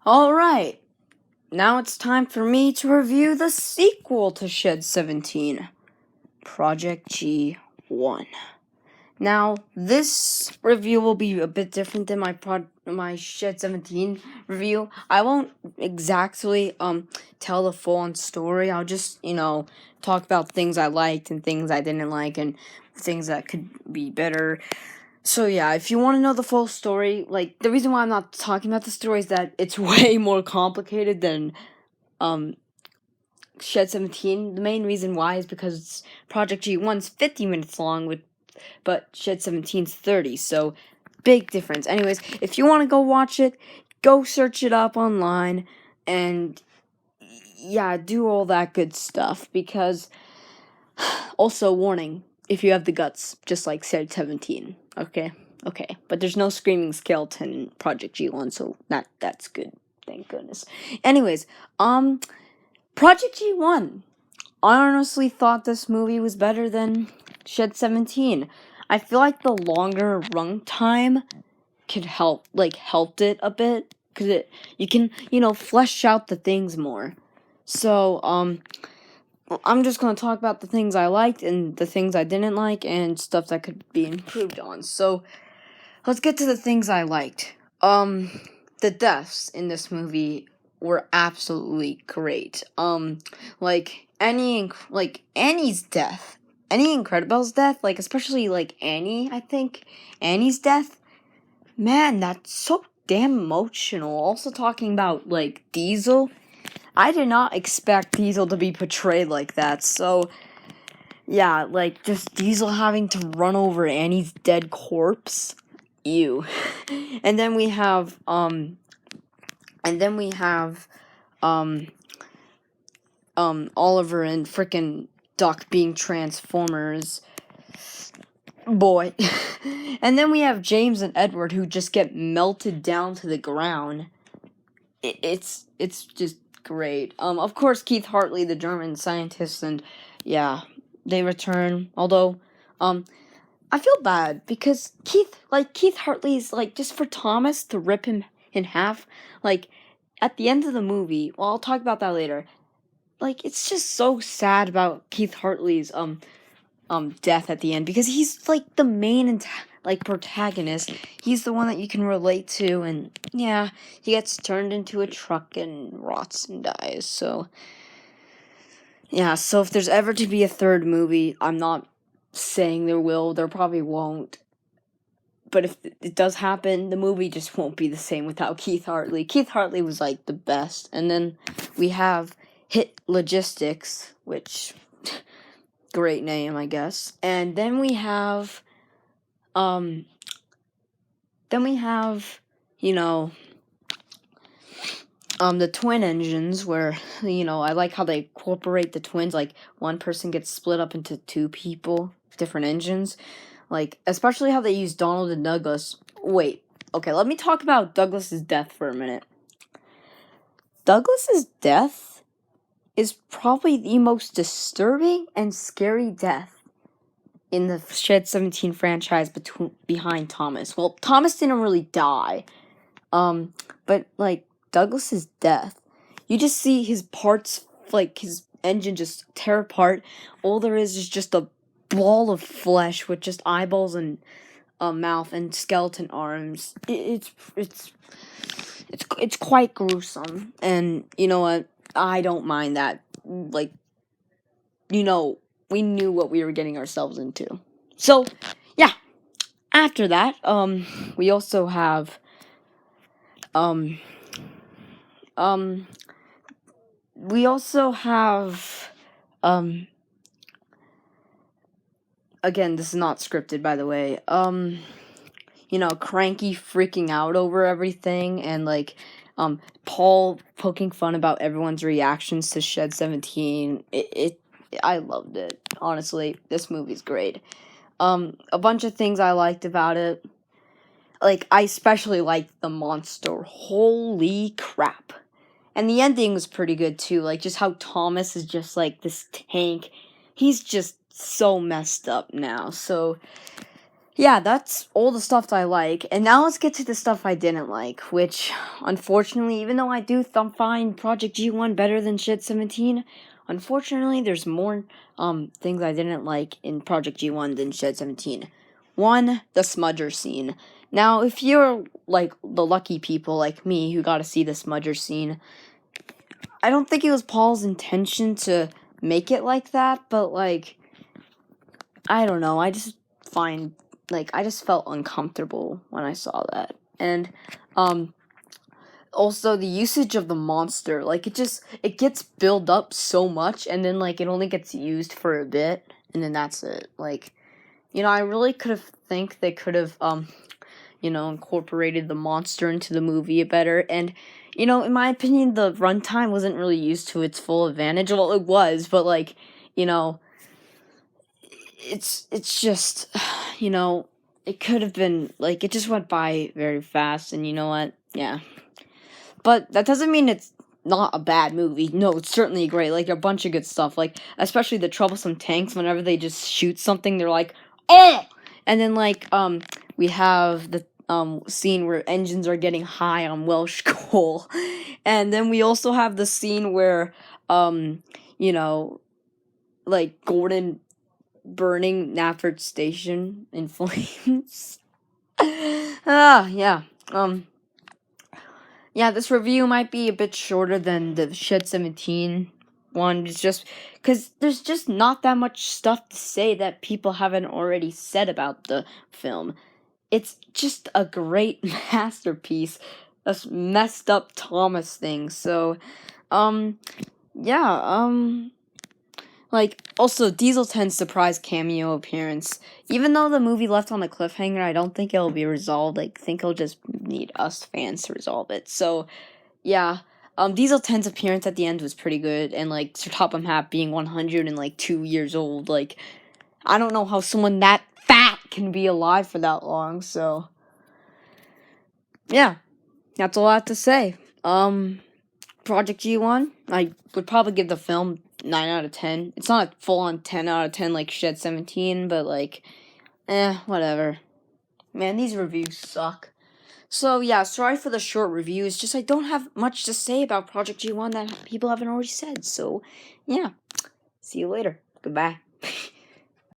Alright, now it's time for me to review the sequel to Shed 17, Project G-1. Now, this review will be a bit different than my Shed 17 review. I won't exactly tell the full-on story. I'll just, talk about things I liked and things I didn't like and things that could be better. So yeah, if you want to know the full story, the reason why I'm not talking about the story is that it's way more complicated than Shed 17. The main reason why is because Project G1's 50 minutes long, but Shed 17's 30, so big difference. Anyways, if you want to go watch it, go search it up online, and yeah, do all that good stuff, because, also, warning, if you have the guts, just like Shed 17, okay? Okay, but there's no screaming skeleton in Project G1, so that's good, thank goodness. Anyways, Project G1. I honestly thought this movie was better than Shed 17. I feel like the longer runtime could helped it a bit, because you can, flesh out the things more. So, I'm just gonna talk about the things I liked and the things I didn't like and stuff that could be improved on. So, let's get to the things I liked. The deaths in this movie were absolutely great. Annie's death, Annie Incredible's death, especially Annie, I think Annie's death. Man, that's so damn emotional. Also talking about Diesel, I did not expect Diesel to be portrayed like that. So yeah, just Diesel having to run over Annie's dead corpse. Ew. And then we have Oliver and frickin' Duck being Transformers. Boy. And then we have James and Edward who just get melted down to the ground. It's just great. Of course, Keith Hartley, the German scientist, and yeah, they return. Although, I feel bad because Keith Hartley's just for Thomas to rip him in half. At the end of the movie, well, I'll talk about that later. It's just so sad about Keith Hartley's death at the end, because he's the main protagonist. He's the one that you can relate to, and yeah, he gets turned into a truck and rots and dies. So yeah, so if there's ever to be a third movie, I'm not saying there probably won't, but if it does happen, the movie just won't be the same without Keith Hartley. Keith Hartley was the best. And then we have Hit Logistics, which great name, I guess. And then we have the twin engines, where I like how they incorporate the twins. One person gets split up into two people, different engines. Especially how they use Donald and Douglas. Wait, okay, let me talk about Douglas's death for a minute. Douglas's death is probably the most disturbing and scary death in the Shed 17 franchise behind Thomas. Well, Thomas didn't really die. But Douglas's death, you just see his parts, his engine just tear apart. All there is just a ball of flesh with just eyeballs and mouth and skeleton arms. It's quite gruesome, and you know what? I don't mind that. We knew what we were getting ourselves into. So, yeah. After that, we also have, we also have, again, this is not scripted, by the way, Cranky freaking out over everything, and, Paul poking fun about everyone's reactions to Shed 17. I loved it. Honestly, this movie's great. A bunch of things I liked about it. I especially liked the monster. Holy crap. And the ending was pretty good, too. Just how Thomas is just, this tank. He's just so messed up now. So, yeah, that's all the stuff I like. And now let's get to the stuff I didn't like, which, unfortunately, even though I do find Project G1 better than Shed 17, unfortunately, there's more things I didn't like in Project G1 than Shed 17. One, the smudger scene. Now, if you're like the lucky people like me who got to see the smudger scene, I don't think it was Paul's intention to make it like that, but like, I don't know. I just felt uncomfortable when I saw that. And um also the usage of the monster, like it gets built up so much and then like it only gets used for a bit and then that's it. Like, I really think they could have incorporated the monster into the movie better. And in my opinion, the runtime wasn't really used to its full advantage. Well, it was, but like, you know, it's just it could have been like it just went by very fast. And you know what, yeah, but that doesn't mean it's not a bad movie. No, it's certainly great. Like a bunch of good stuff, like especially the troublesome tanks. Whenever they just shoot something, they're like, oh. And then like we have the scene where engines are getting high on Welsh coal. And then we also have the scene where you know like Gordon burning Nafford Station in flames. Yeah. Yeah, this review might be a bit shorter than the Shed 17 one. It's just because there's just not that much stuff to say that people haven't already said about the film. It's just a great masterpiece. This messed up Thomas thing. So, yeah, like, also, Diesel 10's surprise cameo appearance. Even though the movie left on a cliffhanger, I don't think it'll be resolved. I think it'll just need us fans to resolve it. So, yeah. Diesel 10's appearance at the end was pretty good. And, like, Sir Topham Hatt being 102 years old. Like, I don't know how someone that fat can be alive for that long. So, yeah. That's all I have to say. Project G1, I would probably give the film 9 out of 10. It's not a full-on 10 out of 10 like Shed 17, but like, whatever. Man, these reviews suck. So yeah, sorry for the short review. It's just I don't have much to say about Project G1 that people haven't already said. So, yeah. See you later. Goodbye.